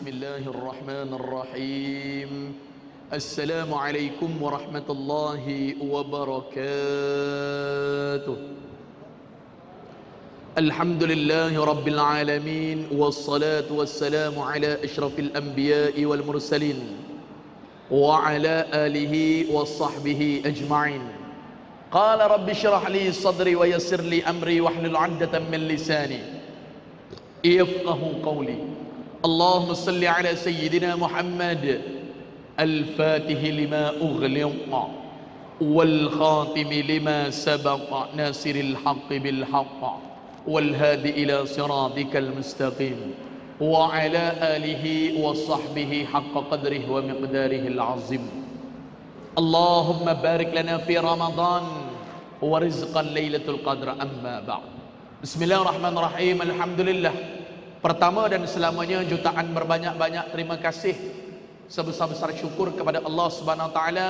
Bismillahirrahmanirrahim. Assalamualaikum warahmatullahi wabarakatuh. Alhamdulillahi rabbil alamin. Wassalatu wassalamu ala ashrafil anbiya'i wal mursalin wa ala alihi wa sahbihi ajma'in. Qala rabbi syrah li sadri wa yassir li amri wahlul 'uqdatam min lisani yafqahu qawli. Allahumma salli ala sayyidina Muhammad al-fatih lima ughliqa wal khatim lima sabaqa nasiril haqqi bil haqq wal hadi ila siratikal mustaqim wa ala alihi wa sahbihi haqqa qadrihi wa miqdarihi al-azim. Allahumma barik lana fi Ramadan wa rizqan lailatul qadr, amma ba'd. Bismillahirrahmanirrahim. Alhamdulillah, pertama dan selamanya jutaan berbanyak-banyak terima kasih, sebesar-besar syukur kepada Allah Subhanahu Wa Taala,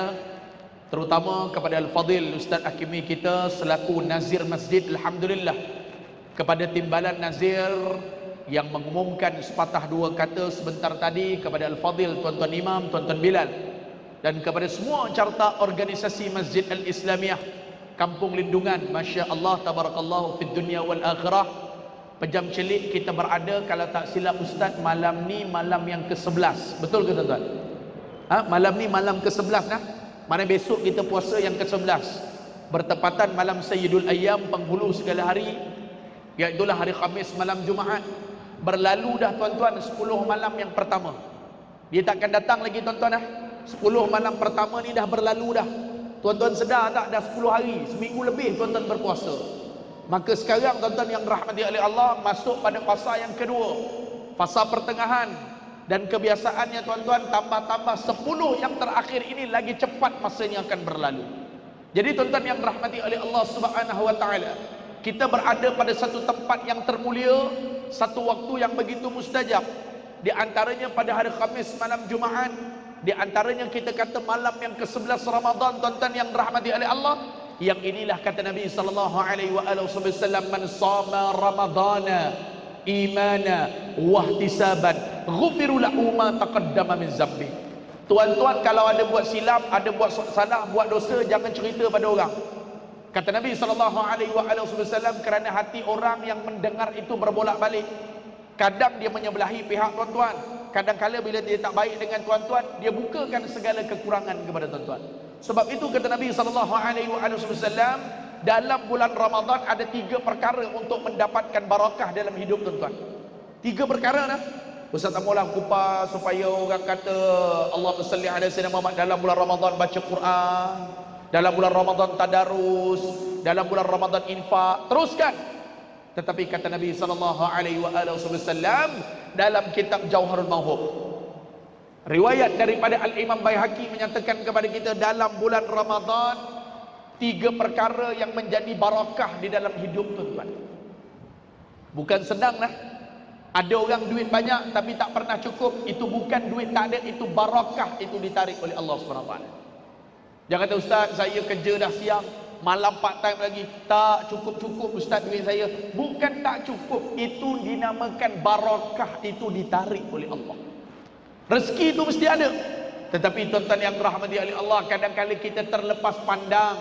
terutama kepada Al-Fadil Ustaz Hakimi kita selaku Nazir Masjid. Alhamdulillah, kepada timbalan Nazir yang mengumumkan sepatah dua kata sebentar tadi, kepada Al-Fadil Tuan-Tuan Imam, Tuan-Tuan Bilal, dan kepada semua carta organisasi Masjid Al-Islamiyah Kampung Lindungan, Masya Allah, Tabarakallahu fid dunya wal akhirah. Pejam celik kita berada, kalau tak silap Ustaz, malam ni malam yang ke-11. Betul ke tuan-tuan? Malam ni malam ke-11 nah. Mana besok kita puasa yang ke-11. Bertepatan malam Sayyidul Ayyam, penghulu segala hari, iaitulah hari Khamis malam Jumaat. Berlalu dah tuan-tuan 10 malam yang pertama. Dia takkan datang lagi tuan-tuan dah. 10 malam pertama ni dah berlalu dah. Tuan-tuan sedar tak, dah 10 hari, seminggu lebih tuan-tuan berpuasa. Maka sekarang tuan-tuan yang dirahmati oleh Allah, masuk pada fasa yang kedua, fasa pertengahan. Dan kebiasaannya tuan-tuan, tambah-tambah 10 yang terakhir ini lagi cepat masanya akan berlalu. Jadi tuan-tuan yang dirahmati oleh Allah Subhanahu Wa Taala, kita berada pada satu tempat yang termulia, satu waktu yang begitu mustajab. Di antaranya pada hari Khamis malam Jumaat, di antaranya kita kata malam yang ke-11 Ramadan, tuan-tuan yang dirahmati oleh Allah. Yang inilah kata Nabi sallallahu alaihi wasallam, man shama ramadhana imana wa ihtisaban ghufiru lahu ma taqaddama min zambi. Tuan-tuan, kalau ada buat silap, ada buat salah, buat dosa, jangan cerita pada orang. Kata Nabi sallallahu alaihi wasallam, kerana hati orang yang mendengar itu berbolak-balik. Kadang dia menyebelahi pihak tuan-tuan, kadang-kala bila dia tak baik dengan tuan-tuan, dia bukakan segala kekurangan kepada tuan-tuan. Sebab itu kata Nabi sallallahu alaihi wasallam, dalam bulan Ramadan ada 3 perkara untuk mendapatkan barakah dalam hidup tuan-tuan. 3 perkara dah. Ustaz tak maulah kupas supaya orang kata Allahumma salli ala sayyidina Muhammad dalam bulan Ramadan baca Quran, dalam bulan Ramadan tadarus, dalam bulan Ramadan infak. Teruskan. Tetapi kata Nabi sallallahu alaihi wasallam dalam kitab Jauharul Mauhub, riwayat daripada Al-Imam Baihaqi menyatakan kepada kita, dalam bulan Ramadan 3 perkara yang menjadi barakah di dalam hidup tuan-tuan. Bukan senang lah. Ada orang duit banyak tapi tak pernah cukup. Itu bukan duit tak ada, itu barakah, itu ditarik oleh Allah SWT. Jangan kata, Ustaz saya kerja dah siang, malam part time lagi, tak cukup-cukup Ustaz duit saya. Bukan tak cukup, itu dinamakan barakah, itu ditarik oleh Allah. Rezeki itu mesti ada. Tetapi tuan-tuan yang dirahmati oleh Allah, kadang-kadang kita terlepas pandang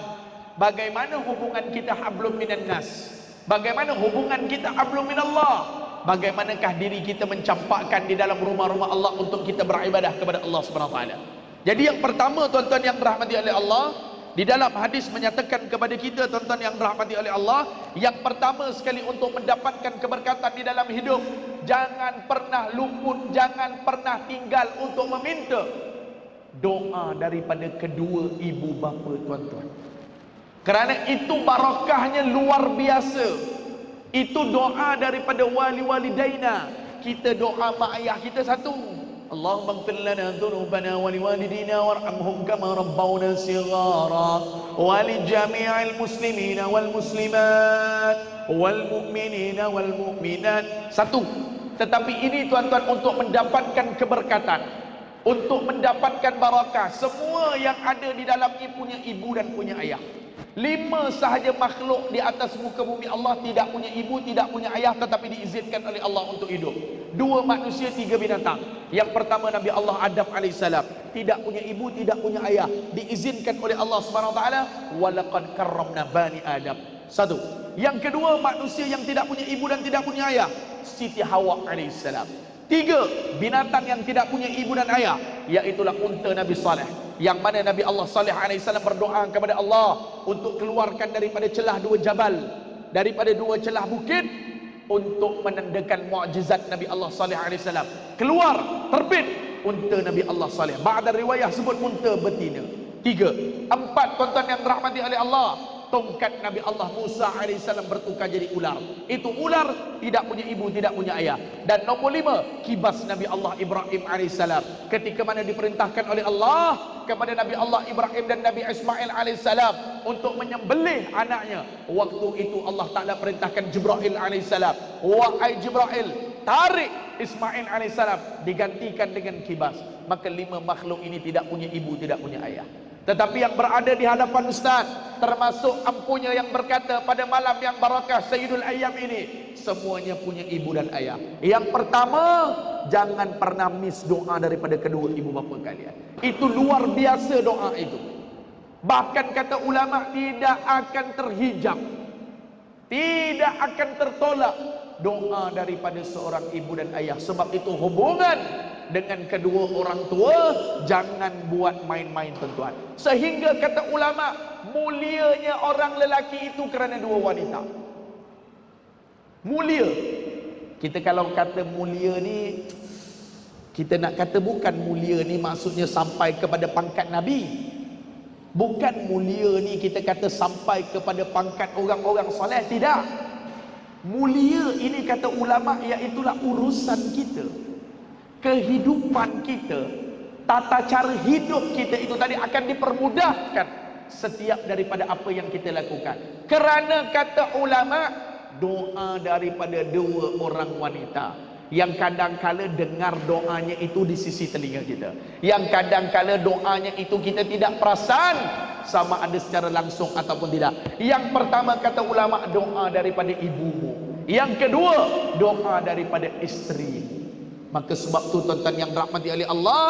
bagaimana hubungan kita hablum minan nas, bagaimana hubungan kita hablum minallah, bagaimanakah diri kita mencampakkan di dalam rumah-rumah Allah untuk kita beribadah kepada Allah Subhanahu Wa Taala. Jadi yang pertama tuan-tuan yang dirahmati oleh Allah, di dalam hadis menyatakan kepada kita tuan-tuan yang dirahmati oleh Allah, yang pertama sekali untuk mendapatkan keberkatan di dalam hidup, jangan pernah luput, jangan pernah tinggal untuk meminta doa daripada kedua ibu bapa tuan-tuan. Kerana itu barakahnya luar biasa. Itu doa daripada wali-walidaina. Kita doa mak ayah kita satu, Allahumma ighfir lana dhunubana wa liwalidina warhamhum kama rabbawna shighara wa li jami'il muslimina wal muslimat wal mu'minina wal mu'minat. Satu. Tetapi ini tuan-tuan untuk mendapatkan keberkatan, untuk mendapatkan barakah, semua yang ada di dalam ini punya ibu dan punya ayah. 5 sahaja makhluk di atas muka bumi Allah tidak punya ibu, tidak punya ayah, tetapi diizinkan oleh Allah untuk hidup. 2 manusia, 3 binatang. Yang pertama Nabi Allah Adam alaihissalam, tidak punya ibu, tidak punya ayah, diizinkan oleh Allah Subhanahu wa taala, walaqad karramna bani Adam. 1. Yang kedua manusia yang tidak punya ibu dan tidak punya ayah, Siti Hawa alaihissalam. 3. Binatang yang tidak punya ibu dan ayah, yaitulah unta Nabi Saleh, yang mana Nabi Allah Saleh alaihissalam berdoa kepada Allah untuk keluarkan daripada celah 2 jabal, daripada 2 celah bukit, untuk menandakan mukjizat Nabi Allah Saleh alaihissalam. Keluar, terbit unta Nabi Allah Saleh. Ba'da riwayah sebut unta betina. 3. 4 tuan-tuan yang dirahmati oleh Allah, tongkat Nabi Allah Musa alaihissalam bertukar jadi ular. Itu ular tidak punya ibu, tidak punya ayah. Dan nombor 5, kibas Nabi Allah Ibrahim alaihissalam, ketika mana diperintahkan oleh Allah kepada Nabi Allah Ibrahim dan Nabi Ismail alaihissalam untuk menyembelih anaknya. Waktu itu Allah Ta'ala perintahkan Jibril alaihissalam, wahai Jibril, tarik Ismail alaihissalam, digantikan dengan kibas. Maka 5 makhluk ini tidak punya ibu, tidak punya ayah. Tetapi yang berada di hadapan Ustaz, termasuk ampunya yang berkata pada malam yang barakah Sayyidul Ayyam ini, semuanya punya ibu dan ayah. Yang pertama, jangan pernah miss doa daripada kedua ibu bapa kalian. Itu luar biasa doa itu. Bahkan kata ulama, tidak akan terhijab, tidak akan tertolak doa daripada seorang ibu dan ayah. Sebab itu hubungan dengan kedua orang tua jangan buat main-main tuan-tuan. Sehingga kata ulama, mulianya orang lelaki itu kerana 2 wanita. Mulia. Kita kalau kata mulia ni, kita nak kata bukan mulia ni maksudnya sampai kepada pangkat Nabi. Bukan mulia ni kita kata sampai kepada pangkat orang-orang soleh, tidak. Mulia ini kata ulama iaitulah urusan kita, kehidupan kita, tata cara hidup kita itu tadi akan dipermudahkan setiap daripada apa yang kita lakukan. Kerana kata ulama, doa daripada 2 orang wanita yang kadang-kala dengar doanya itu di sisi telinga kita, yang kadang-kala doanya itu kita tidak perasan sama ada secara langsung ataupun tidak. Yang pertama kata ulama, doa daripada ibumu. Yang kedua, doa daripada isteri. Maka sebab tu tuan-tuan yang dirahmati oleh Allah,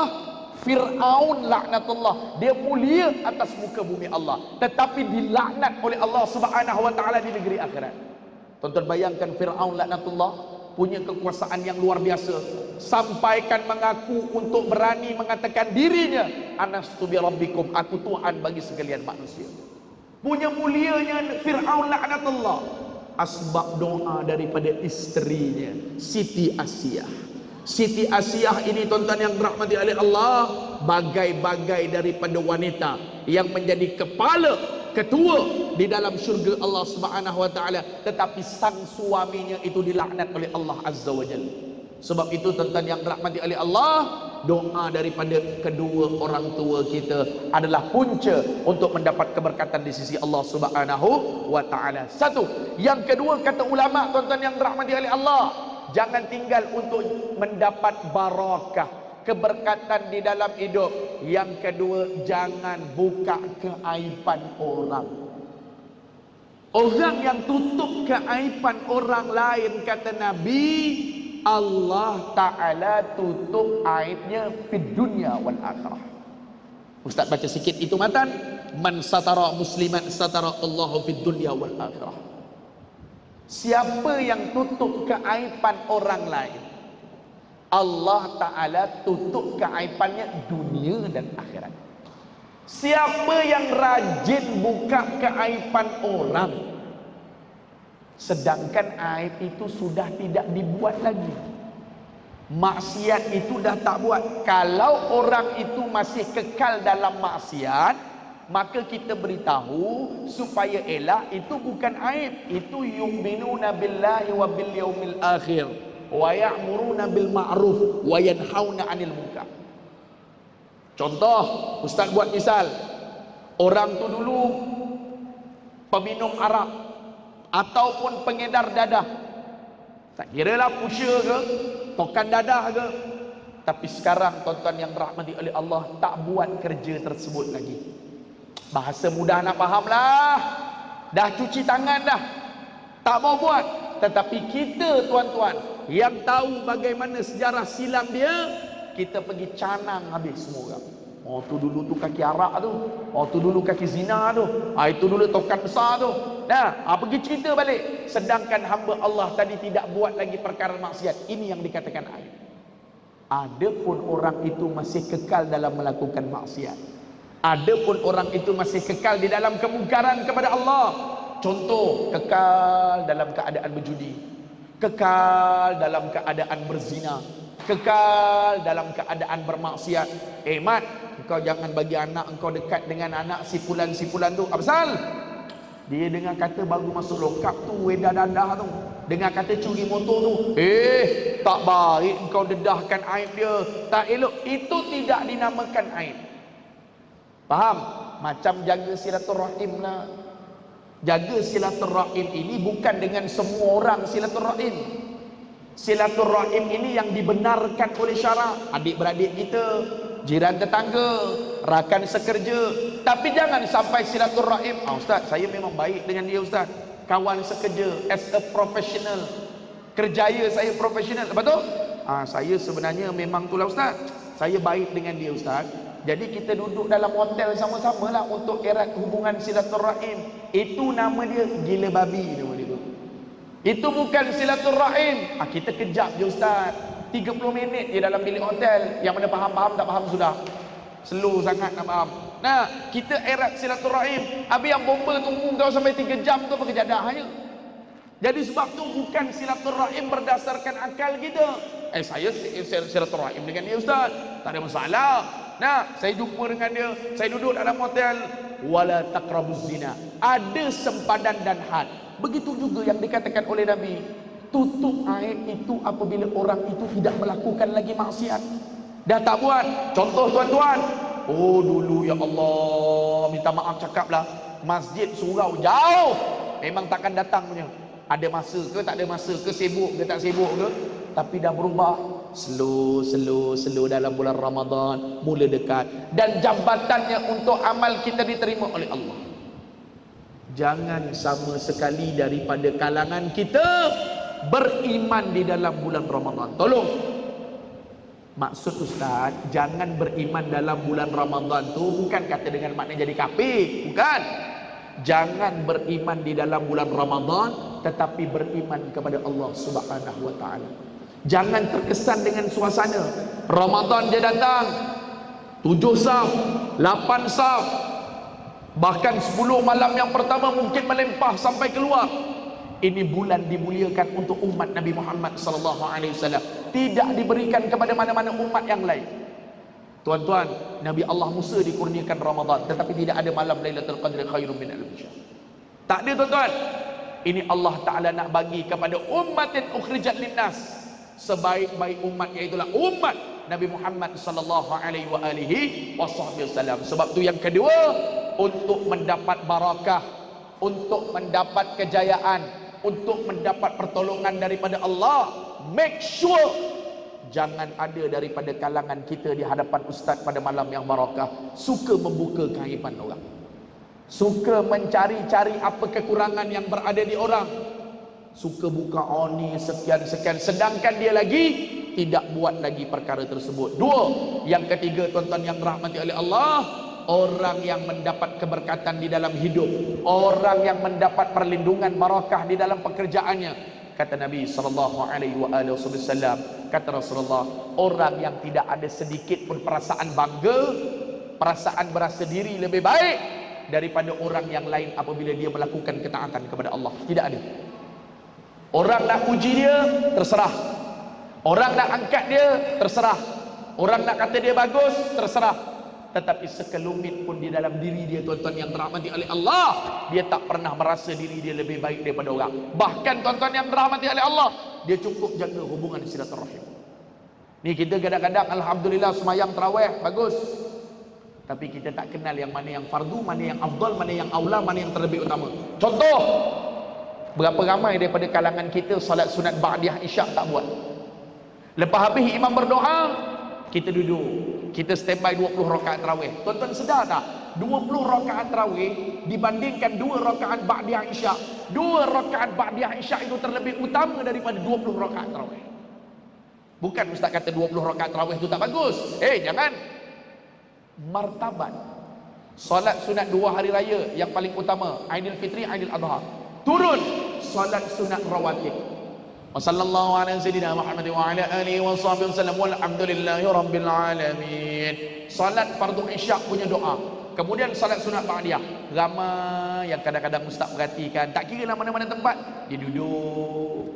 Fir'aun laknatullah, dia mulia atas muka bumi Allah, tetapi dilaknat oleh Allah Subhanahu wa taala di negeri akhirat. Tuan-tuan bayangkan Fir'aun laknatullah punya kekuasaan yang luar biasa, sampaikan mengaku untuk berani mengatakan dirinya anastu bi rabbikum, aku Tuhan bagi sekalian manusia. Punya mulianya Fir'aun laknatullah asbab doa daripada isterinya Siti Asiyah. Siti Asiyah ini tuan-tuan yang dirahmati oleh Allah, bagai-bagai daripada wanita yang menjadi kepala, ketua di dalam syurga Allah Subhanahu wa taala, tetapi sang suaminya itu dilaknat oleh Allah Azza wa Jalla. Sebab itu tuan-tuan yang dirahmati oleh Allah, doa daripada kedua orang tua kita adalah punca untuk mendapat keberkatan di sisi Allah Subhanahu wa taala. 1. Yang kedua kata ulama, tuan-tuan yang dirahmati oleh Allah, jangan tinggal untuk mendapat barakah, keberkatan di dalam hidup. Yang kedua, jangan buka keaiban orang. Orang yang tutup keaiban orang lain, kata Nabi, Allah Ta'ala tutup aibnya fid dunya wal akhirah. Ustaz baca sikit itu matan. Man satara musliman satara Allahu fid dunya wal akhirah. Siapa yang tutup keaiban orang lain, Allah Ta'ala tutup keaibannya dunia dan akhirat. Siapa yang rajin buka keaiban orang, sedangkan aib itu sudah tidak dibuat lagi, maksiat itu dah tak buat. Kalau orang itu masih kekal dalam maksiat, maka kita beritahu supaya elak, itu bukan aib, itu yu'minuna billahi wa bil yaumil akhir wa ya'muruna bil ma'ruf wa yanhauna 'anil munkar. Contoh, ustaz buat misal, orang tu dulu peminum arak ataupun pengedar dadah, tak kira lah pusher ke, tokan dadah ke, tapi sekarang tuan-tuan yang dirahmati oleh Allah tak buat kerja tersebut lagi. Bahasa mudah nak faham lah. Dah cuci tangan dah, tak mau buat. Tetapi kita tuan-tuan yang tahu bagaimana sejarah silam dia, kita pergi canang habis semua orang. Oh tu dulu tu kaki arak tu, oh tu dulu kaki zina tu, itu dulu tokat besar tu. Nah, pergi cerita balik. Sedangkan hamba Allah tadi tidak buat lagi perkara maksiat. Ini yang dikatakan aib. Adapun orang itu masih kekal dalam melakukan maksiat, adapun orang itu masih kekal di dalam kemungkaran kepada Allah. Contoh, kekal dalam keadaan berjudi, kekal dalam keadaan berzina, kekal dalam keadaan bermaksiat. Mat, engkau jangan bagi anak engkau dekat dengan anak si fulan tu. Apa pasal? Dia dengar kata baru masuk lokap tu, weda dadah tu, dengar kata curi motor tu, tak baik engkau dedahkan aib dia, tak elok. Itu tidak dinamakan aib. Faham? Macam jaga silaturahim lah. Jaga silaturahim ini bukan dengan semua orang silaturahim. Silaturahim ini yang dibenarkan oleh syarak. Adik-beradik kita, jiran tetangga, rakan sekerja. Tapi jangan sampai silaturahim, ustaz, saya memang baik dengan dia ustaz, kawan sekerja, as a professional, kerjaya saya profesional. Lepas tu, saya sebenarnya memang tu lah ustaz, saya baik dengan dia ustaz, jadi kita duduk dalam hotel sama-sama lah untuk erat hubungan silaturahim. Itu nama dia gila babi, nama dia tu. Itu bukan silaturahim. Kita kejap je ustaz, 30 minit je dalam bilik hotel, yang mana faham-faham tak faham sudah, slow sangat nak faham. Nah, kita erat silaturahim. Habis yang bomba tunggu kau sampai 3 jam tu apa kejadahnya? Jadi sebab tu bukan silaturahim berdasarkan akal kita. Saya silaturahim dengan dia ustaz, tak ada masalah. Nah, saya jumpa dengan dia, saya duduk dalam hotel. Wala taqrabuz zina, ada sempadan dan had. Begitu juga yang dikatakan oleh Nabi, tutup aib itu apabila orang itu tidak melakukan lagi maksiat, dah tak buat. Contoh tuan-tuan, dulu ya Allah, minta maaf cakaplah, masjid surau jauh, memang takkan datang punya. Ada masa ke tak ada masa ke, sibuk ke tak sibuk ke, tapi dah berubah. Slow dalam bulan Ramadan mula dekat, dan jabatannya untuk amal kita diterima oleh Allah. Jangan sama sekali daripada kalangan kita beriman di dalam bulan Ramadan. Tolong, maksud ustaz, jangan beriman dalam bulan Ramadan tu bukan kata dengan makna jadi kafir, bukan. Jangan beriman di dalam bulan Ramadan, tetapi beriman kepada Allah Subhanahu wa taala. Jangan terkesan dengan suasana Ramadan dia datang 7 saf, 8 saf, bahkan 10 malam yang pertama mungkin melempah sampai keluar. Ini bulan dimuliakan untuk umat Nabi Muhammad sallallahu alaihi wasallam, tidak diberikan kepada mana-mana umat yang lain. Tuan-tuan, Nabi Allah Musa dikurniakan Ramadan, tetapi tidak ada malam Lailatul Qadri khairum min alf syahr. Tak ada tuan-tuan. Ini Allah Ta'ala nak bagi kepada ummatin ukhrijat linnas, sebaik-baik umat, iaitulah umat Nabi Muhammad sallallahu alaihi wasallam. Sebab tu yang kedua, untuk mendapat barakah, untuk mendapat kejayaan, untuk mendapat pertolongan daripada Allah, make sure jangan ada daripada kalangan kita di hadapan ustaz pada malam yang barakah suka membuka keaiban orang, suka mencari-cari apa kekurangan yang berada di orang, suka buka ni sekian-sekian, sedangkan dia lagi tidak buat lagi perkara tersebut. Dua, yang ketiga tuan-tuan yang dirahmati oleh Allah, orang yang mendapat keberkatan di dalam hidup, orang yang mendapat perlindungan barakah di dalam pekerjaannya. Kata Nabi sallallahu alaihi wasallam, kata Rasulullah, orang yang tidak ada sedikit pun perasaan bangga, perasaan berasa diri lebih baik daripada orang yang lain apabila dia melakukan ketaatan kepada Allah. Tidak ada. Orang nak puji dia, terserah. Orang nak angkat dia, terserah. Orang nak kata dia bagus, terserah. Tetapi sekelumit pun di dalam diri dia tuan-tuan yang dirahmati oleh Allah, dia tak pernah merasa diri dia lebih baik daripada orang. Bahkan tuan-tuan yang dirahmati oleh Allah, dia cukup jaga hubungan silaturahim. Ni kita kadang-kadang alhamdulillah semayang tarawih bagus, tapi kita tak kenal yang mana yang fardu, mana yang afdal, mana yang aula, mana yang terlebih utama. Contoh, berapa ramai daripada kalangan kita salat sunat ba'diyah isyak tak buat. Lepas habis imam berdoa, kita duduk, kita standby 20 rakaat tarawih. Tuan-tuan sedar tak? 20 rakaat tarawih dibandingkan 2 rakaat ba'diyah isyak. 2 rakaat ba'diyah isyak itu terlebih utama daripada 20 rakaat tarawih. Bukan ustaz kata 20 rakaat tarawih itu tak bagus. Jangan. Martabat solat sunat 2 hari raya yang paling utama, Aidil Fitri, Aidil Adha. Turun solat sunat rawatib. Wassallallahu ala sayyidina Muhammad wa ala alihi wa sahbihi wasallam walhamdulillahi rabbil alamin. Salat fardu isyak punya doa. Kemudian salat sunat ba'diyah. Ramai yang kadang-kadang ustaz perhatikan, tak kira lah mana-mana tempat, dia duduk.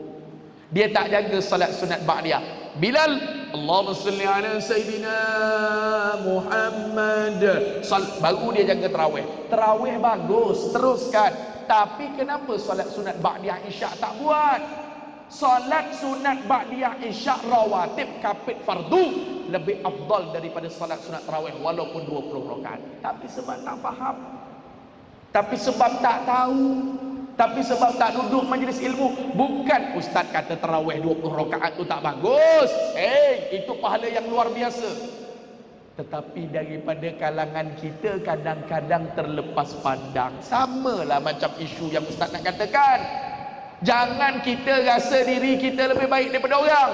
Dia tak jaga salat sunat ba'diyah. Bilal, Allahumma salli ala sayyidina Muhammad. Baru dia jaga tarawih. Tarawih bagus, teruskan. Tapi kenapa salat sunat ba'diyah isyak tak buat? Salat sunat ba'diyah isyak rawatib kapit fardu lebih afdal daripada salat sunat tarawih walaupun 20 rakaat. Tapi sebab tak faham, tapi sebab tak tahu, tapi sebab tak duduk majlis ilmu. Bukan ustaz kata tarawih 20 rakaat tu tak bagus. Itu pahala yang luar biasa. Tetapi daripada kalangan kita kadang-kadang terlepas pandang. Samalah macam isu yang ustaz nak katakan. Jangan kita rasa diri kita lebih baik daripada orang.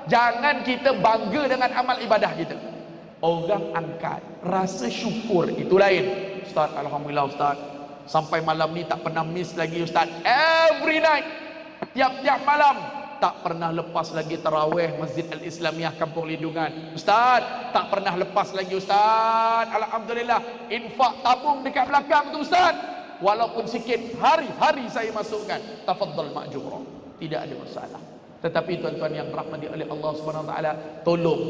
Jangan kita bangga dengan amal ibadah kita. Orang angkat, rasa syukur itu lain. Ustaz, alhamdulillah ustaz, sampai malam ni tak pernah miss lagi ustaz. Every night, tiap-tiap malam tak pernah lepas lagi tarawih Masjid Al-Islamiyah Kampung Lindungan. Ustaz, tak pernah lepas lagi ustaz. Alhamdulillah, infak tabung dekat belakang tu ustaz. Walaupun sikit, hari-hari saya masukkan. Tafaddal ma'jura. Tidak ada masalah. Tetapi tuan-tuan yang rahmati oleh Allah Subhanahu Wa Taala, tolong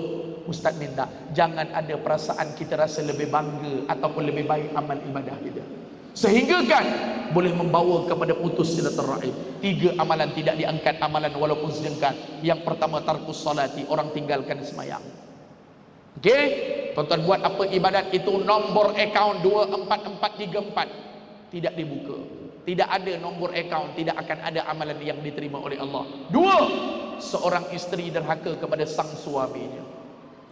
ustaz minta jangan ada perasaan kita rasa lebih bangga ataupun lebih baik amal ibadah kita, sehingga kan boleh membawa kepada putus silaturahim. 3 amalan tidak diangkat amalan walaupun sedengkan. Yang pertama, tarkus salati, orang tinggalkan semayang. Okey, tuan-tuan buat apa ibadat itu, nombor akaun 24434 tidak dibuka. Tidak ada nombor akaun, tidak akan ada amalan yang diterima oleh Allah. 2, seorang isteri derhaka kepada sang suaminya.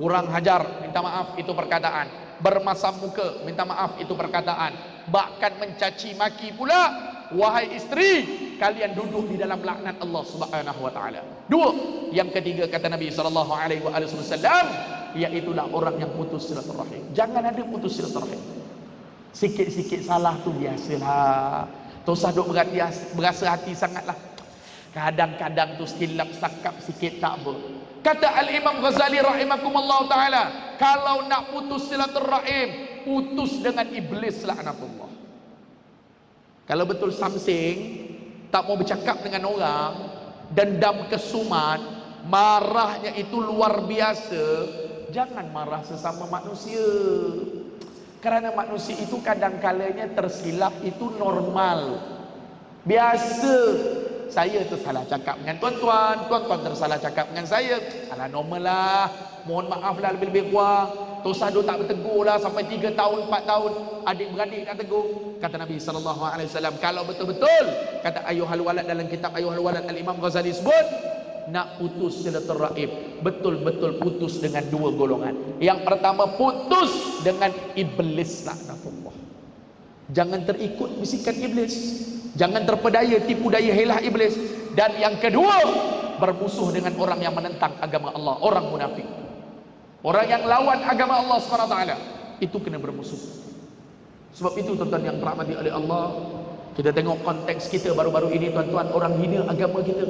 Kurang hajar, minta maaf, itu perkataan. Bermasam muka, minta maaf, itu perkataan. Bahkan mencaci maki pula. Wahai isteri, kalian duduk di dalam laknat Allah Subhanahu Wa Taala. 2, yang ketiga kata Nabi sallallahu alaihi wasallam, iaitulah orang yang putus silaturahim. Jangan ada putus silaturahim. Sikit-sikit salah tu biasalah. Tak usah duk berasa hati sangatlah. Kadang-kadang tu silap sakap sikit tak apa. Kata Al-Imam Ghazali rahimakumullah ta'ala, kalau nak putus silaturahim, putus dengan iblis laknatullah. Kalau betul samsing, tak mau bercakap dengan orang, dendam kesumat, marahnya itu luar biasa, jangan marah sesama manusia. Kerana manusia itu kadang-kalanya tersilap, itu normal, biasa. Saya tersalah cakap dengan tuan-tuan, tuan-tuan tersalah cakap dengan saya, alah normal lah, mohon maaf lah lebih-lebih kurang. Tosah do tak bertegur lah sampai 3 tahun 4 tahun adik-beradik nak tegur. Kata Nabi SAW, kalau betul-betul, kata Ayyuhal Walad dalam kitab Ayyuhal Walad, Al-Imam Ghazali sebut, nak putus silaturahim, betul-betul putus dengan 2 golongan. Yang pertama, putus dengan iblis laknatullah. Jangan terikut bisikan iblis, jangan terpedaya tipu daya helah iblis. Dan yang kedua, bermusuh dengan orang yang menentang agama Allah, orang munafik, orang yang lawan agama Allah SWT, itu kena bermusuh. Sebab itu tuan-tuan yang dirahmati oleh Allah, kita tengok konteks kita baru-baru ini tuan-tuan, orang hina agama kita.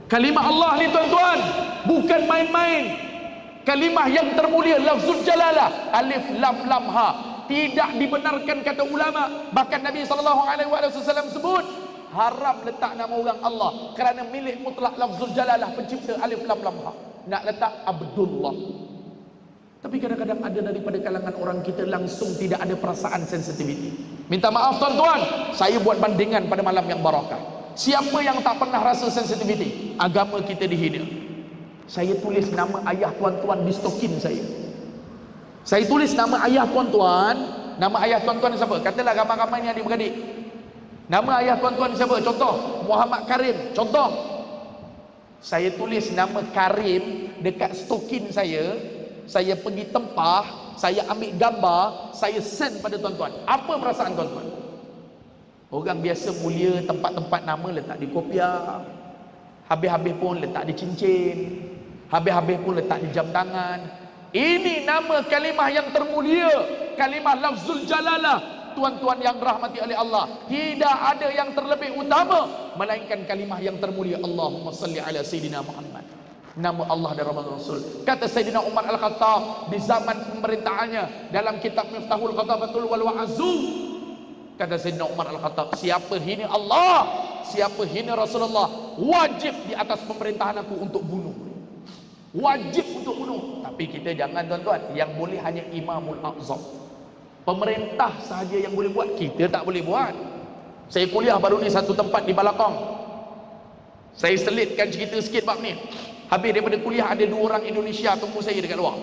Kalimah Allah ni tuan-tuan bukan main-main. Kalimah yang termulia, lafzul jalalah, alif lam lam ha, tidak dibenarkan kata ulama. Bahkan Nabi SAW sebut haram letak nama orang Allah, kerana milik mutlak lafzul jalalah, pencipta, alif lam lam ha. Nak letak Abdullah. Tapi kadang-kadang ada daripada kalangan orang kita langsung tidak ada perasaan sensitivity. Minta maaf tuan-tuan, saya buat bandingan pada malam yang barakah. Siapa yang tak pernah rasa sensitivity? Agama kita dihina. Saya tulis nama ayah tuan-tuan di stokin saya. Saya tulis nama ayah tuan-tuan. Nama ayah tuan-tuan siapa? Katalah ramai-ramai ni adik-beradik. Nama ayah tuan-tuan siapa? Contoh, Muhammad Karim. Contoh, saya tulis nama Karim dekat stokin saya. Saya pergi tempah, saya ambil gambar, saya send pada tuan-tuan. Apa perasaan tuan-tuan? Orang biasa mulia tempat-tempat nama letak di kopiah, habis-habis pun letak di cincin, habis-habis pun letak di jam tangan. Ini nama kalimah yang termulia, kalimah lafzul jalalah. Tuan-tuan yang rahmati oleh Allah, tidak ada yang terlebih utama melainkan kalimah yang termulia. Allahumma salli ala Sayyidina Muhammad. Nama Allah dan Rasul. Kata Sayyidina Umar Al-Khattab di zaman pemerintahannya dalam kitab Miftahul Khatabatul wal Wa'azu, kata Sayyidina Umar Al-Khattab, siapa hina Allah, siapa hina Rasulullah, wajib di atas pemerintahan aku untuk bunuh. Wajib untuk bunuh. Tapi kita jangan tuan-tuan, yang boleh hanya Imamul A'zam. Pemerintah sahaja yang boleh buat, kita tak boleh buat. Saya kuliah baru ni satu tempat di Balakong. Saya selitkan cerita sikit bab ni. Habis daripada kuliah ada 2 orang Indonesia tunggu saya dekat luar.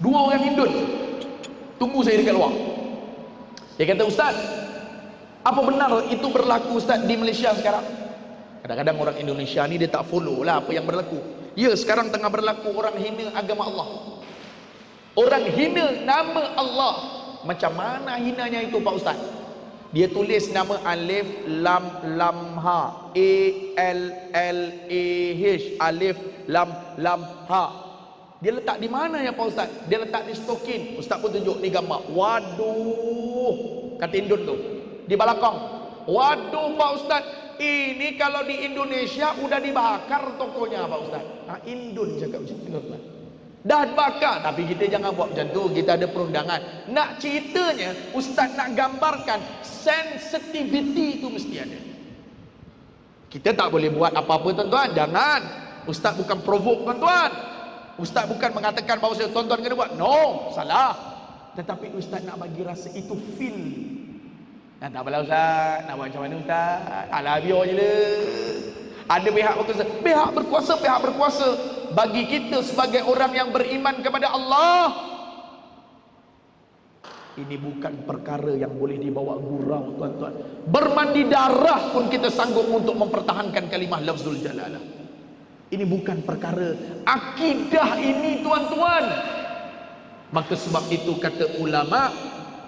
2 orang Indon tunggu saya dekat luar. Dia kata, "Ustaz, apa benar itu berlaku Ustaz di Malaysia sekarang?" Kadang-kadang orang Indonesia ni dia tak follow lah apa yang berlaku. Ya, sekarang tengah berlaku orang hina agama Allah. Orang hina nama Allah. Macam mana hinanya itu Pak Ustaz? Dia tulis nama alif lam lam ha, A L L A H, alif lam lam ha. Dia letak di mana ya Pak Ustaz? Dia letak di stokin. Ustaz pun tunjuk ni gambar. Waduh, kata Indon tu di Balakong. Waduh Pak Ustaz, ini kalau di Indonesia udah dibakar tokonya Pak Ustaz. Indon cakap macam tu Pak. Dah bakar, tapi kita jangan buat macam tu. Kita ada perundangan. Nak ceritanya, Ustaz nak gambarkan sensitivity itu mesti ada. Kita tak boleh buat apa-apa tuan-tuan. Jangan. Ustaz bukan provoke tuan-tuan. Ustaz bukan mengatakan bahawa tuan-tuan kena buat. No, salah. Tetapi Ustaz nak bagi rasa itu feel. Tak apalah Ustaz, nak buat macam mana Ustaz? Alah, biar je lah. Ada pihak berkuasa. Bagi kita sebagai orang yang beriman kepada Allah, ini bukan perkara yang boleh dibawa gurau tuan-tuan. Bermandi darah pun kita sanggup untuk mempertahankan kalimah lafzul jalalah. Ini bukan perkara akidah ini tuan-tuan. Maka sebab itu kata ulama,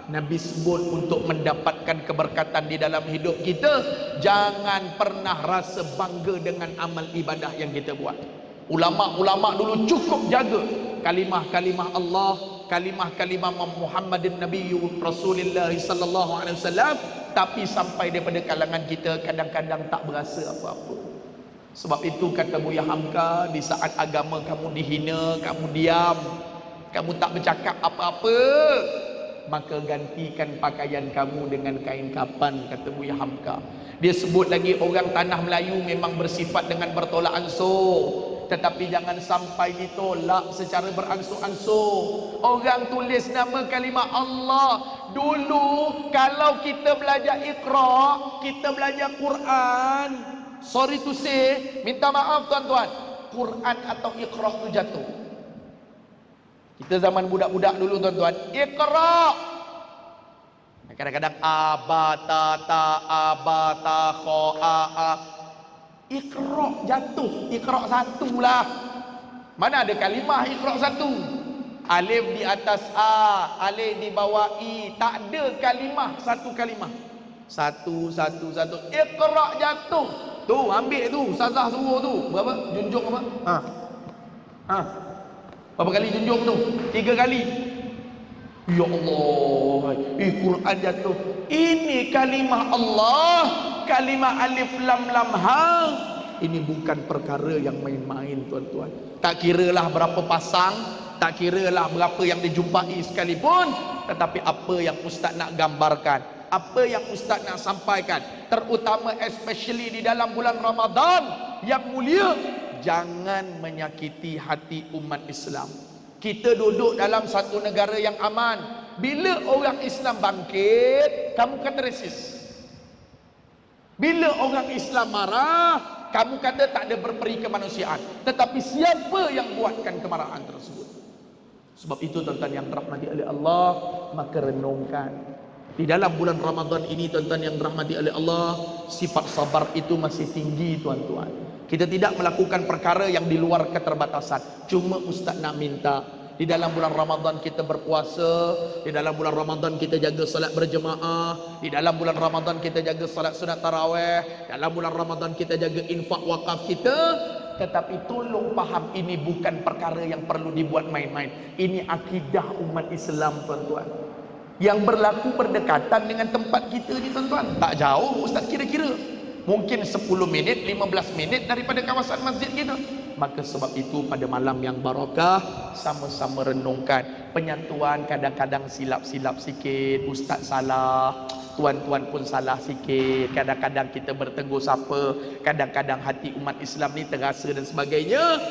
Nabi sebut untuk mendapatkan keberkatan di dalam hidup kita, jangan pernah rasa bangga dengan amal ibadah yang kita buat. Ulama-ulama dulu cukup jaga kalimah-kalimah Allah, kalimah-kalimah Muhammadin Nabi Rasulullah sallallahu alaihi wasallam, tapi sampai daripada kalangan kita kadang-kadang tak berasa apa-apa. Sebab itu kata Buya Hamka, di saat agama kamu dihina, kamu diam, kamu tak bercakap apa-apa, maka gantikan pakaian kamu dengan kain kapan, kata Buya Hamka. Dia sebut lagi orang tanah Melayu memang bersifat dengan bertolak ansur, tetapi jangan sampai ditolak secara beransur-ansur. Orang tulis nama kalimah Allah. Dulu kalau kita belajar Iqra, kita belajar Quran, sorry to say, minta maaf tuan-tuan, Quran atau Iqra tu jatuh. Kita zaman budak-budak dulu tuan-tuan, Iqra. Kadang-kadang abata kho a. Iqra jatuh, Iqra satu lah. Mana ada kalimah Iqra satu? Alif di atas A, alif di bawah I. Tak ada kalimah, satu kalimah. Satu. Iqra jatuh. Tu ambil tu, Ustazah suruh tu. Berapa? Junjung apa? Berapa kali junjung tu? 3 kali. Ya Allah, Quran jatuh. Ini kalimah Allah, kalimah alif lam lam ha. Ini bukan perkara yang main-main tuan-tuan. Tak kiralah berapa pasang, tak kiralah berapa yang dijumpai sekalipun, tetapi apa yang Ustaz nak gambarkan, apa yang Ustaz nak sampaikan, terutama especially di dalam bulan Ramadan yang mulia, jangan menyakiti hati umat Islam. Kita duduk dalam satu negara yang aman. Bila orang Islam bangkit, kamu kata resis. Bila orang Islam marah, kamu kata tak ada berperi kemanusiaan. Tetapi siapa yang buatkan kemarahan tersebut? Sebab itu tuan-tuan yang dirahmati oleh Allah, maka renungkan. Di dalam bulan Ramadan ini tuan-tuan yang dirahmati oleh Allah, sifat sabar itu masih tinggi tuan-tuan. Kita tidak melakukan perkara yang di luar keterbatasan. Cuma Ustaz nak minta, di dalam bulan Ramadan kita berpuasa, di dalam bulan Ramadan kita jaga salat berjemaah, di dalam bulan Ramadan kita jaga salat sunat tarawih, dalam bulan Ramadan kita jaga infak wakaf kita. Tetapi tolong faham, ini bukan perkara yang perlu dibuat main-main. Ini akidah umat Islam, tuan-tuan, yang berlaku berdekatan dengan tempat kita ni, tuan-tuan. Tak jauh Ustaz, kira-kira mungkin 10 minit, 15 minit daripada kawasan masjid kita. Maka sebab itu pada malam yang barakah, sama-sama renungkan. Penyatuan kadang-kadang silap-silap sikit, Ustaz salah, tuan-tuan pun salah sikit, kadang-kadang kita bertegur sapa, kadang-kadang hati umat Islam ni terasa dan sebagainya.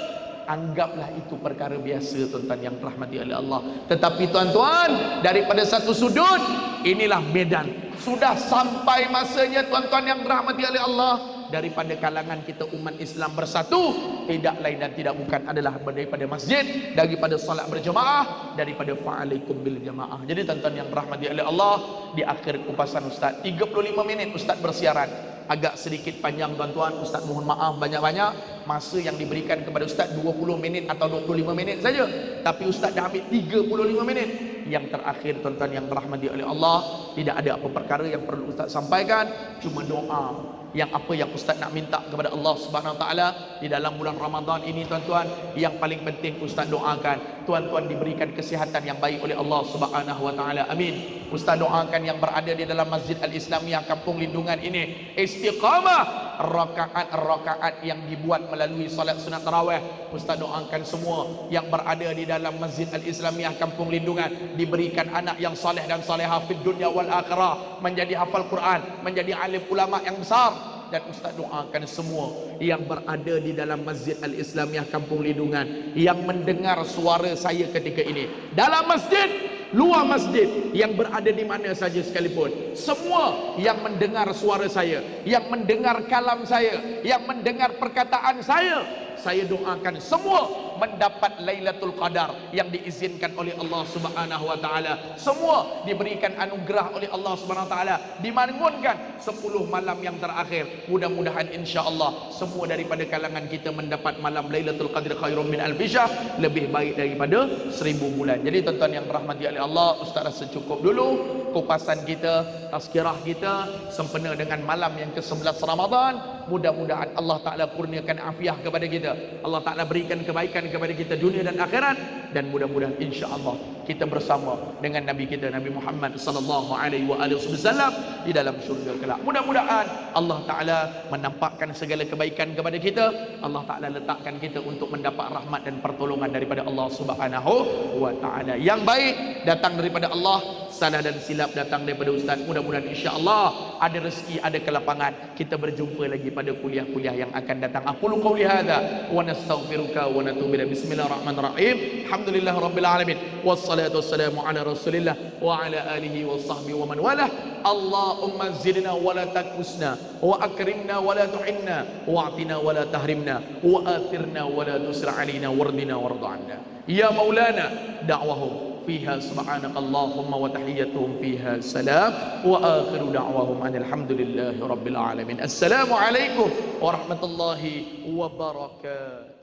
Anggaplah itu perkara biasa, tuan-tuan yang rahmati oleh Allah. Tetapi tuan-tuan, daripada satu sudut, inilah medan. Sudah sampai masanya, tuan-tuan yang rahmati oleh Allah, daripada kalangan kita umat Islam bersatu, tidak lain dan tidak bukan adalah daripada masjid, daripada salat berjemaah, daripada fa'alaikum bil jamaah. Jadi tuan-tuan yang rahmati oleh Allah, di akhir kupasan Ustaz, 35 minit Ustaz bersiaran. Agak sedikit panjang, tuan-tuan. Ustaz mohon maaf banyak-banyak. Masa yang diberikan kepada Ustaz 20 minit atau 25 minit saja, tapi Ustaz dah ambil 35 minit. Yang terakhir, tuan-tuan yang dirahmati oleh Allah, tidak ada apa perkara yang perlu Ustaz sampaikan, cuma doa. Yang apa yang Ustaz nak minta kepada Allah Subhanahu Wa Taala di dalam bulan Ramadan ini, tuan-tuan, yang paling penting Ustaz doakan tuan-tuan diberikan kesihatan yang baik oleh Allah Subhanahu Wa Taala. Amin. Ustaz doakan yang berada di dalam Masjid Al-Islamiyah Kampung Lindungan ini istiqamah, rakaat-rakaat yang dibuat melalui salat sunat tarawih. Ustaz doakan semua yang berada di dalam Masjid Al-Islamiyah Kampung Lindungan diberikan anak yang saleh dan salehah fid dunya wal akhirah, menjadi hafal Quran, menjadi alim ulama yang besar. Dan Ustaz doakan semua yang berada di dalam Masjid Al-Islamiyah Kampung Lindungan yang mendengar suara saya ketika ini, dalam masjid, luar masjid, yang berada di mana saja sekalipun, semua yang mendengar suara saya, yang mendengar kalam saya, yang mendengar perkataan saya doakan semua mendapat Lailatul Qadar yang diizinkan oleh Allah Subhanahu Wa Taala. Semua diberikan anugerah oleh Allah Subhanahu Wa Taala, dibangunkan 10 malam yang terakhir. Mudah-mudahan insya-Allah semua daripada kalangan kita mendapat malam Lailatul Qadar khairum min alfi syahr, lebih baik daripada 1000 bulan. Jadi tuan-tuan yang dirahmati oleh Allah, Ustaz rasa cukup dulu kupasan kita, tazkirah kita sempena dengan malam yang ke-11 Ramadan. Mudah-mudahan Allah Ta'ala kurniakan afiah kepada kita, Allah Ta'ala berikan kebaikan kepada kita dunia dan akhirat, dan mudah-mudahan insya-Allah kita bersama dengan Nabi kita Nabi Muhammad sallallahu alaihi wasallam di dalam syurga kelak. Mudah-mudahan Allah Ta'ala menampakkan segala kebaikan kepada kita, Allah Ta'ala letakkan kita untuk mendapat rahmat dan pertolongan daripada Allah Subhanahu wa Ta'ala. Yang baik datang daripada Allah, salah dan silap datang daripada Ustaz. Mudah-mudahan insya-Allah ada rezeki, ada kelapangan, kita berjumpa lagi pada kuliah-kuliah yang akan datang. Aqulu qouli hadza wa nastaghfiruka wa natubu ilaik. Bismillahirrahmanirrahim. Alhamdulillahirabbil alamin. Wassalatu wassalamu ala Rasulillah wa ala alihi wa sahbihi wa man walah. Allahumma zidna wa la takusna wa akrimna wa la tuhinna wa atina wa la tahrimna wa athirna wa la tusra alaina wardina warda 'anna. Ya Maulana da'wahum فيها سبحانك اللهم وتحيتهم فيها سلام وآخر دعواهم أن الحمد لله رب العالمين. السلام عليكم ورحمة الله وبركاته.